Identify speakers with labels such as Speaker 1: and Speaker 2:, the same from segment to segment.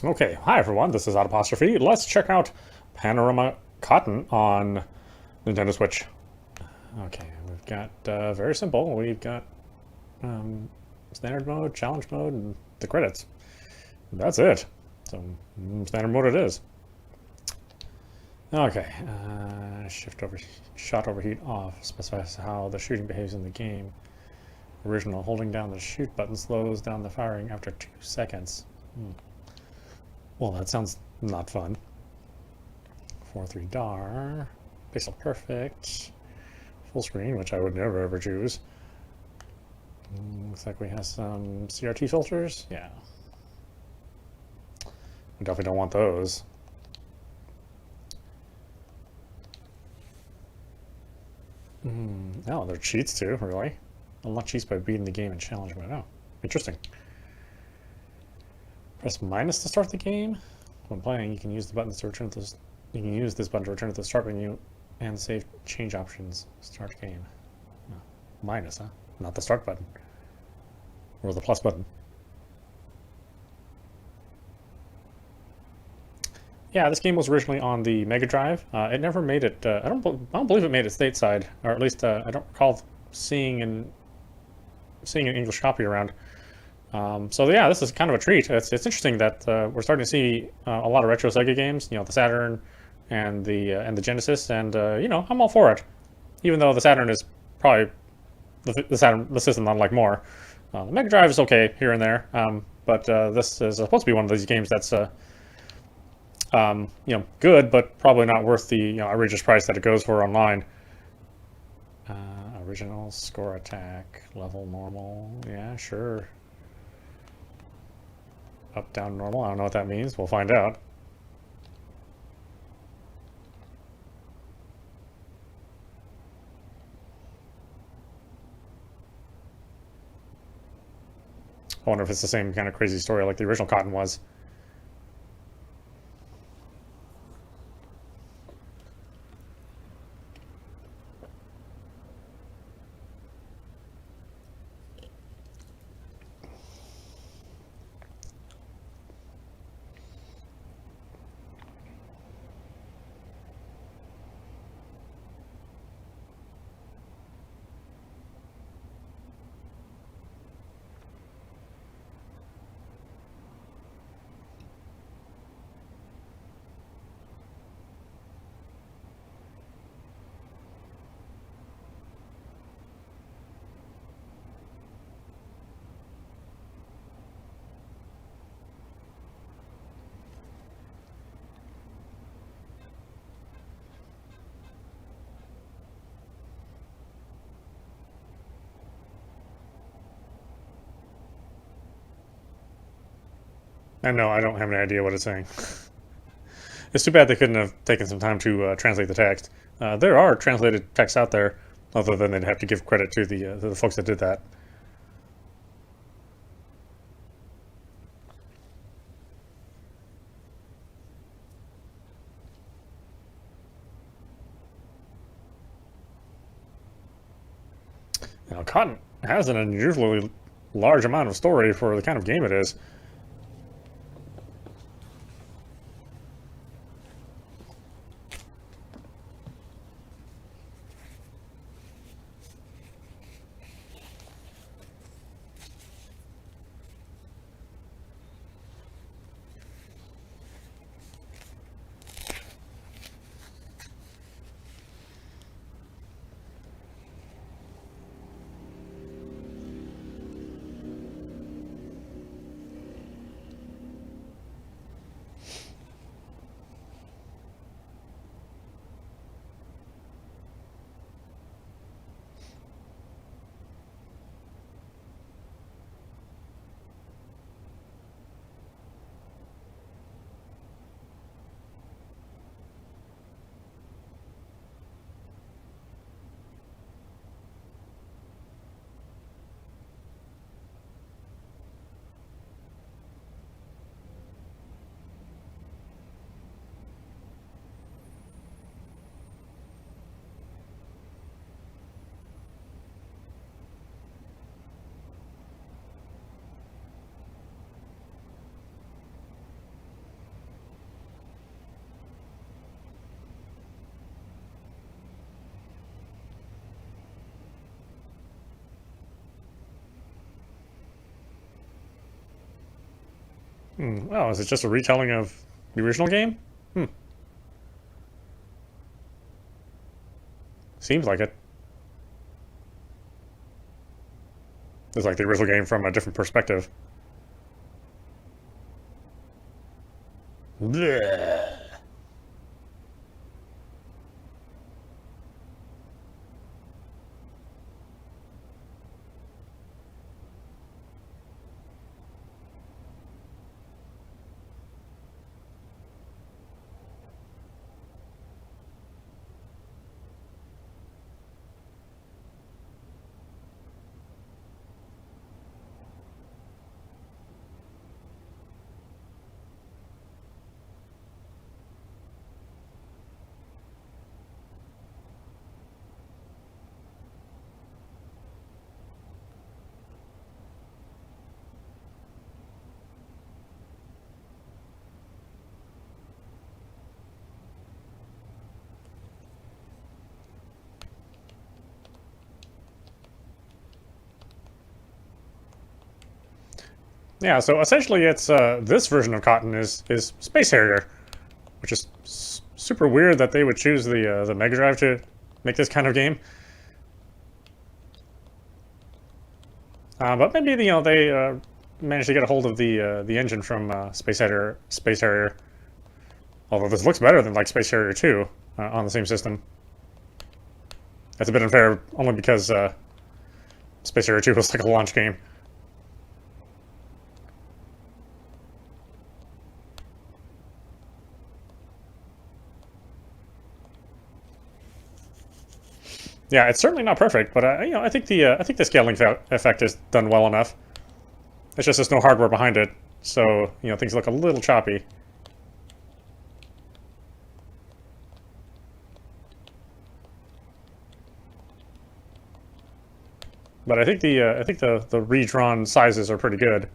Speaker 1: Okay, hi everyone, this is audap. Let's check out Panorama Cotton on Nintendo Switch. Okay, we've got very simple. We've got standard mode, challenge mode, and the credits. That's it. So standard mode it is. Okay, shot overheat off specifies how the shooting behaves in the game. Original, holding down the shoot button slows down the firing after 2 seconds. Well, that sounds not fun. 4-3 DAR, pixel perfect, full screen, which I would never ever choose. Looks like we have some CRT filters. Yeah, we definitely don't want those. Oh, there are cheats too, really? Unlock cheats by beating the game in challenge mode. Oh, interesting. Press minus to start the game. When playing, you can use the buttons to return to this. You can use this button to return to the start menu and save change options. Start game. Oh, minus, huh? Not the start button or the plus button. Yeah, this game was originally on the Mega Drive. It never made it. I don't believe it made it stateside, or at least I don't recall seeing an English copy around. So yeah, this is kind of a treat. It's interesting that we're starting to see a lot of retro Sega games. You know, the Saturn and the Genesis, and you know, I'm all for it. Even though the Saturn is probably the system unlike more. The Mega Drive is okay here and there, but this is supposed to be one of these games that's you know, good, but probably not worth the outrageous price that it goes for online. Original score attack level normal. Yeah, sure. Up, down, normal. I don't know what that means. We'll find out. I wonder if it's the same kind of crazy story like the original Cotton was. And no, I don't have any idea what it's saying. It's too bad they couldn't have taken some time to translate the text. There are translated texts out there, other than they'd have to give credit to the folks that did that. Now, Cotton has an unusually large amount of story for the kind of game it is. Oh, is it just a retelling of the original game? Hmm. Seems like it. It's like the original game from a different perspective. Blech. Yeah, so essentially, it's this version of Cotton is Space Harrier, which is super weird that they would choose the Mega Drive to make this kind of game. But maybe they managed to get a hold of the engine from Space Harrier. Although this looks better than like Space Harrier 2 on the same system. That's a bit unfair, only because Space Harrier 2 was like a launch game. Yeah, it's certainly not perfect, but I think the scaling effect is done well enough. It's just there's no hardware behind it, so things look a little choppy. But I think the redrawn sizes are pretty good.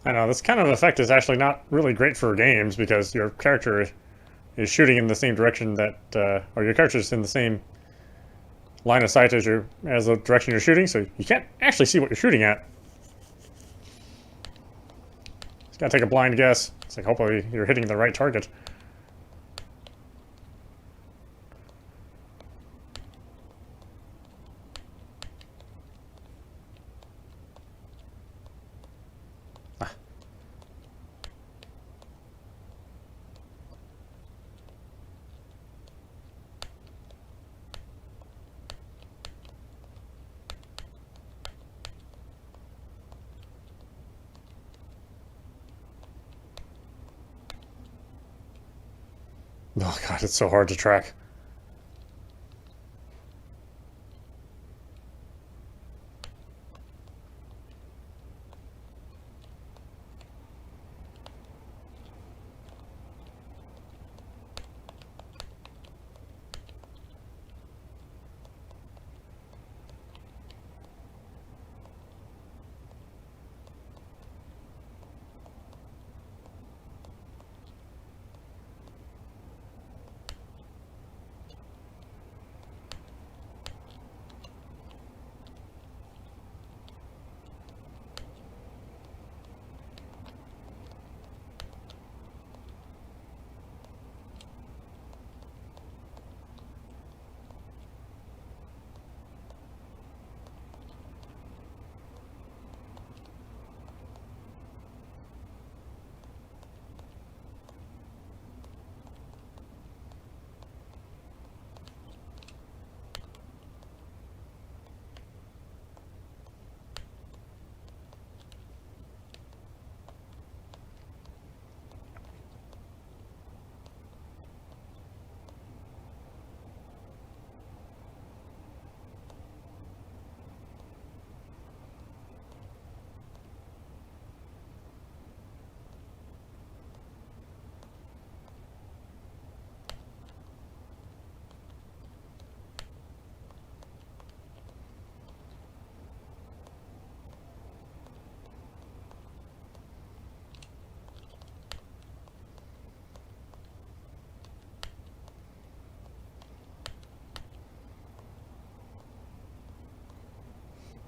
Speaker 1: I know this kind of effect is actually not really great for games because your character is shooting in the same direction or your character is in the same line of sight as the direction you're shooting, so you can't actually see what you're shooting at. Just gotta take a blind guess. It's like hopefully you're hitting the right target. Oh god, it's so hard to track.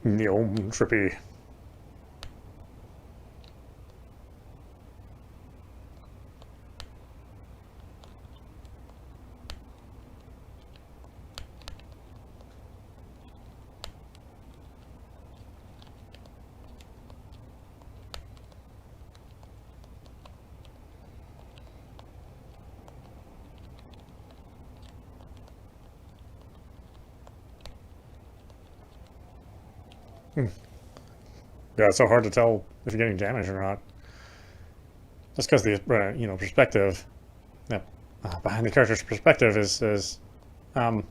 Speaker 1: Neom trippy. Yeah, it's so hard to tell if you're getting damaged or not. Just because the perspective, yeah, behind the character's perspective is um,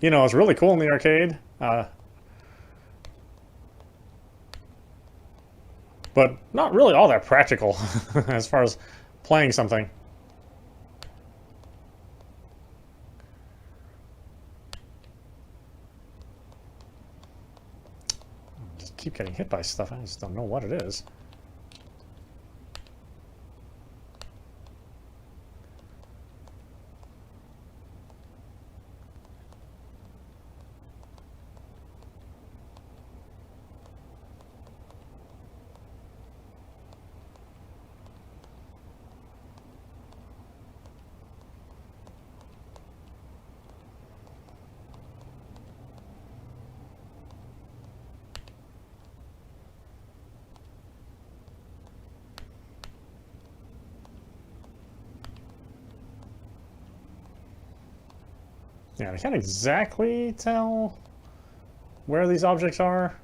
Speaker 1: it's really cool in the arcade, but not really all that practical as far as playing something. I just keep getting hit by stuff. I just don't know what it is. Yeah, I can't exactly tell where these objects are.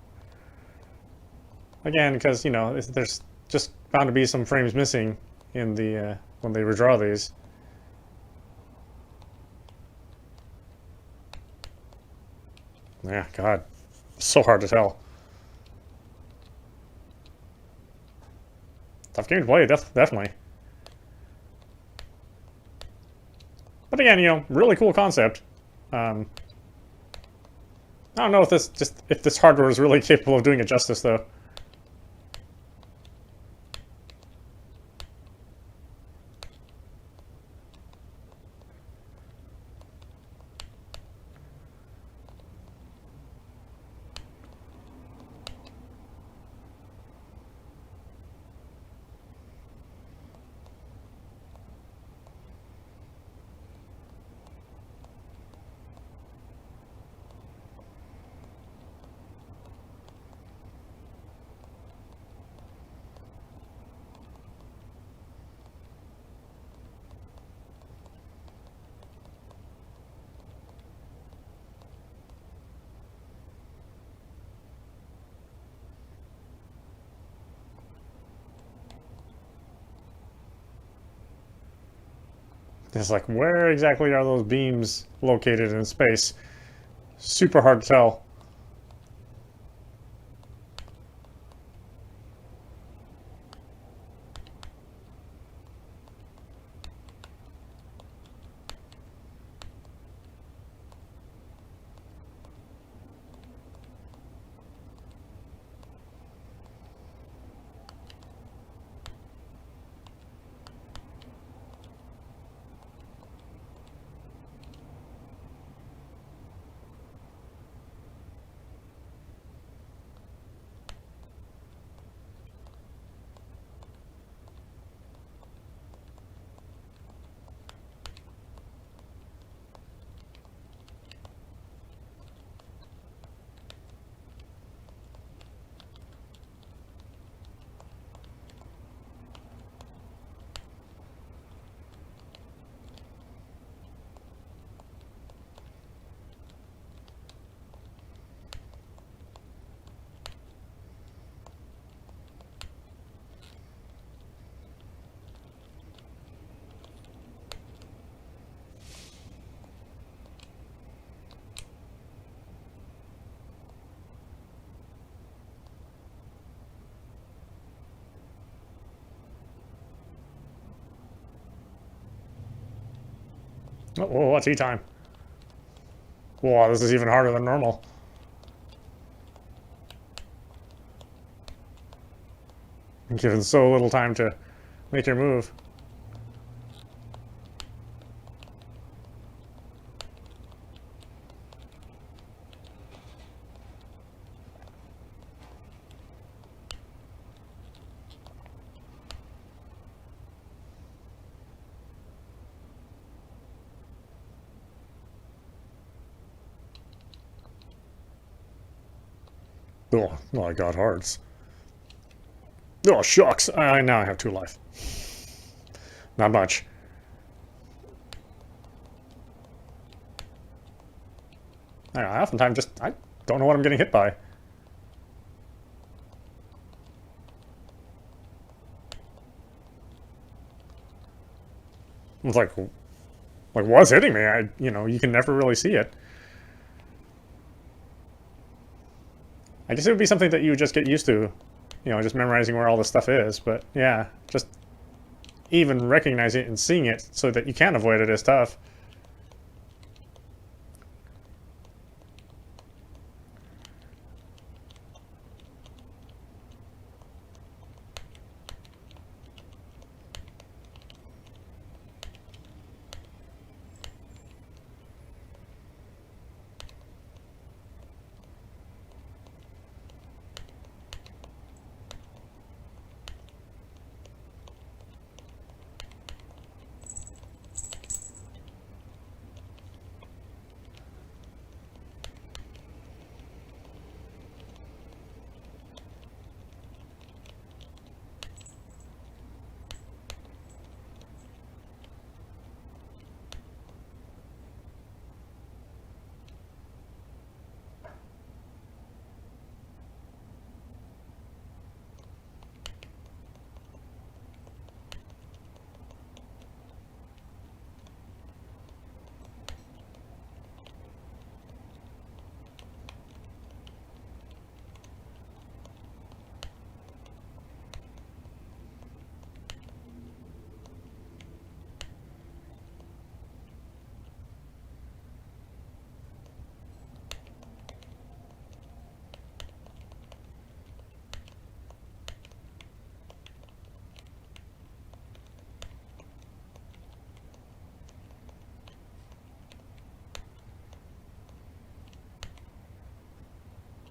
Speaker 1: Again, because, there's just bound to be some frames missing in the when they redraw these. Yeah, God, so hard to tell. Tough game to play, definitely. But again, really cool concept. I don't know if this hardware is really capable of doing it justice, though. It's like, where exactly are those beams located in space? Super hard to tell. Oh, what's tea time? Whoa, this is even harder than normal. Given so little time to make your move. Oh, I got hearts. Oh, shucks. Now I have 2 life. Not much. I oftentimes I don't know what I'm getting hit by. It's like what's hitting me? You can never really see it. I guess it would be something that you would just get used to, just memorizing where all this stuff is. But yeah, just even recognizing it and seeing it so that you can avoid it is tough.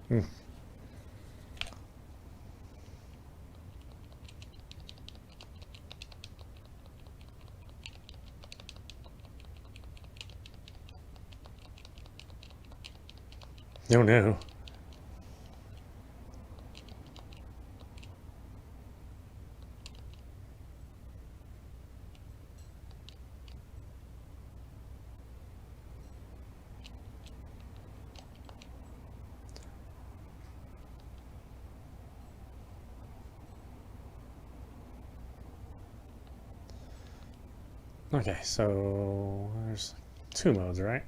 Speaker 1: Hmm. Oh no. Okay, so there's 2 modes, right?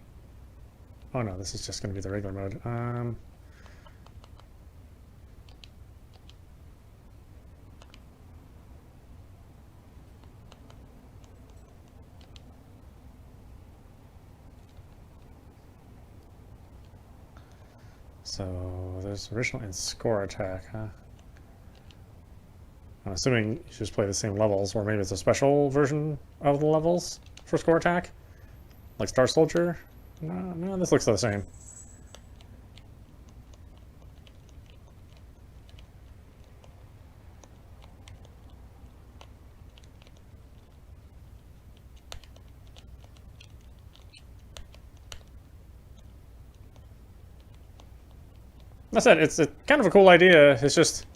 Speaker 1: Oh no, this is just going to be the regular mode. So there's original and score attack, huh? I'm assuming you just play the same levels, or maybe it's a special version of the levels for score attack, like Star Soldier. No, this looks the same. That's it. It's kind of a cool idea. It's just,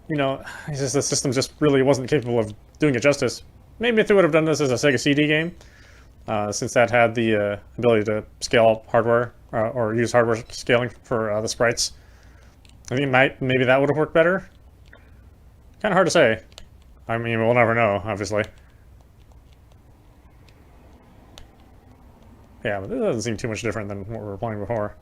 Speaker 1: it's just the system just really wasn't capable of doing it justice. Maybe if they would have done this as a Sega CD game, since that had the ability to scale hardware or use hardware scaling for the sprites. I think maybe that would have worked better. Kind of hard to say. I mean, we'll never know, obviously. Yeah, but this doesn't seem too much different than what we were playing before.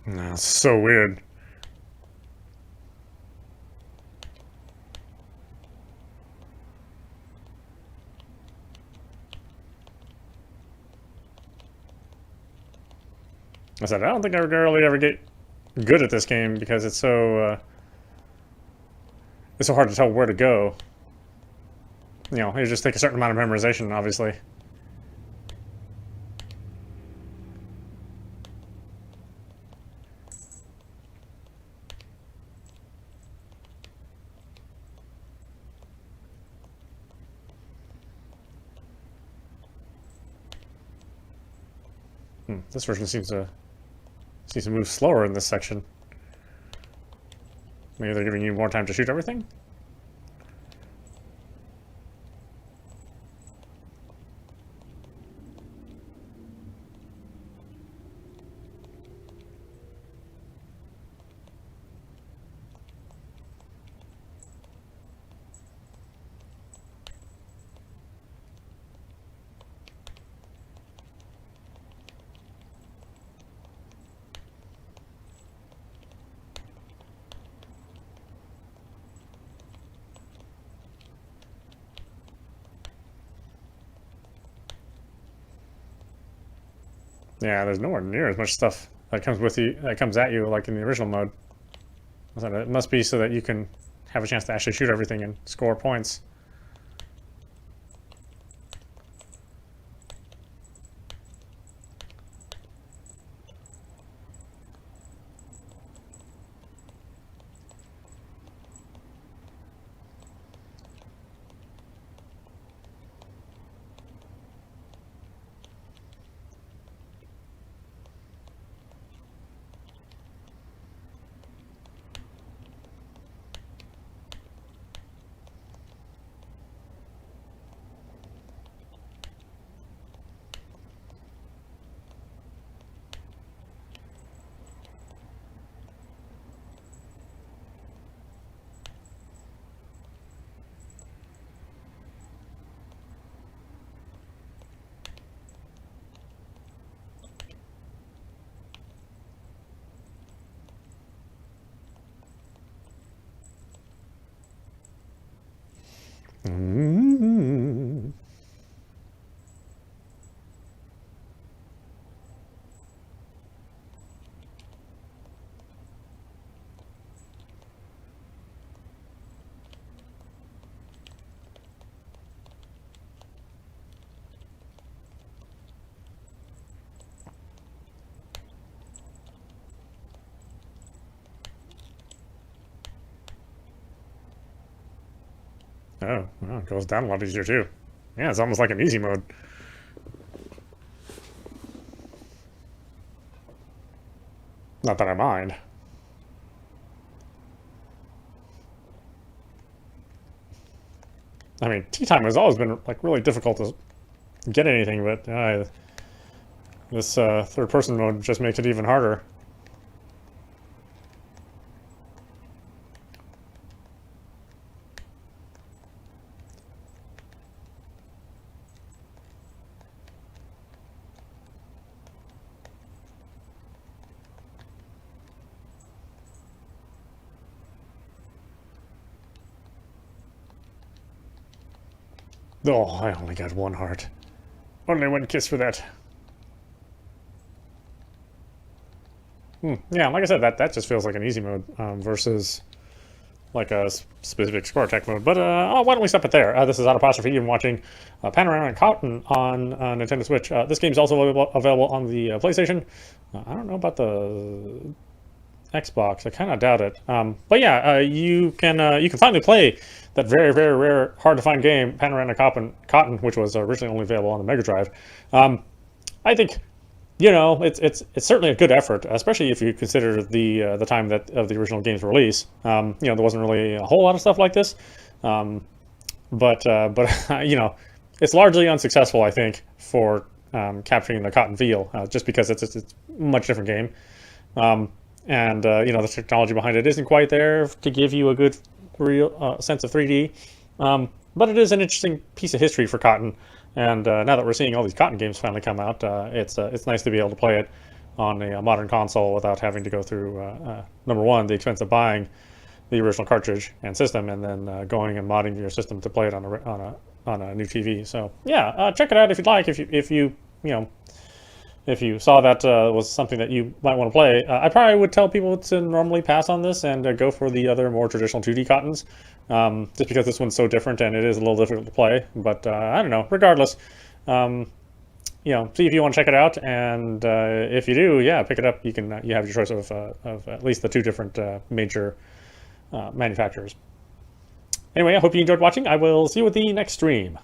Speaker 1: That's so weird. I said, I don't think I would really ever get good at this game because it's so hard to tell where to go. You know, it just take a certain amount of memorization, obviously. This version seems to move slower in this section. Maybe they're giving you more time to shoot everything? Yeah, there's nowhere near as much stuff that comes with you, that comes at you like in the original mode. It must be so that you can have a chance to actually shoot everything and score points. Mm-hmm. Oh, well, it goes down a lot easier too. Yeah, it's almost like an easy mode. Not that I mind. I mean, tea time has always been like really difficult to get anything, but this third-person mode just makes it even harder. Oh, I only got one heart. Only one kiss for that. Yeah, like I said, that just feels like an easy mode versus like a specific score attack mode. But why don't we stop it there? This is audap. You've been watching Panorama Cotton on Nintendo Switch. This game is also available on the PlayStation. I don't know about the Xbox. I kind of doubt it. But yeah, you can finally play that very, very rare, hard to find game, Panorama Cotton, which was originally only available on the Mega Drive. I think, you know, it's certainly a good effort, especially if you consider the time that of the original game's release. You know, there wasn't really a whole lot of stuff like this, but you know, it's largely unsuccessful, I think, for capturing the cotton feel, just because it's a much different game. And you know, the technology behind it isn't quite there to give you a good real sense of 3D. But it is an interesting piece of history for cotton. And now that we're seeing all these cotton games finally come out, it's nice to be able to play it on a modern console without having to go through number one, the expense of buying the original cartridge and system, and then going and modding your system to play it on a new TV. So yeah, check it out if you'd like. If you saw that was something that you might want to play, I probably would tell people to normally pass on this and go for the other more traditional 2D cottons, just because this one's so different and it is a little difficult to play. But I don't know. Regardless, see if you want to check it out, and if you do, yeah, pick it up. You have your choice of at least the two different major manufacturers. Anyway, I hope you enjoyed watching. I will see you with the next stream.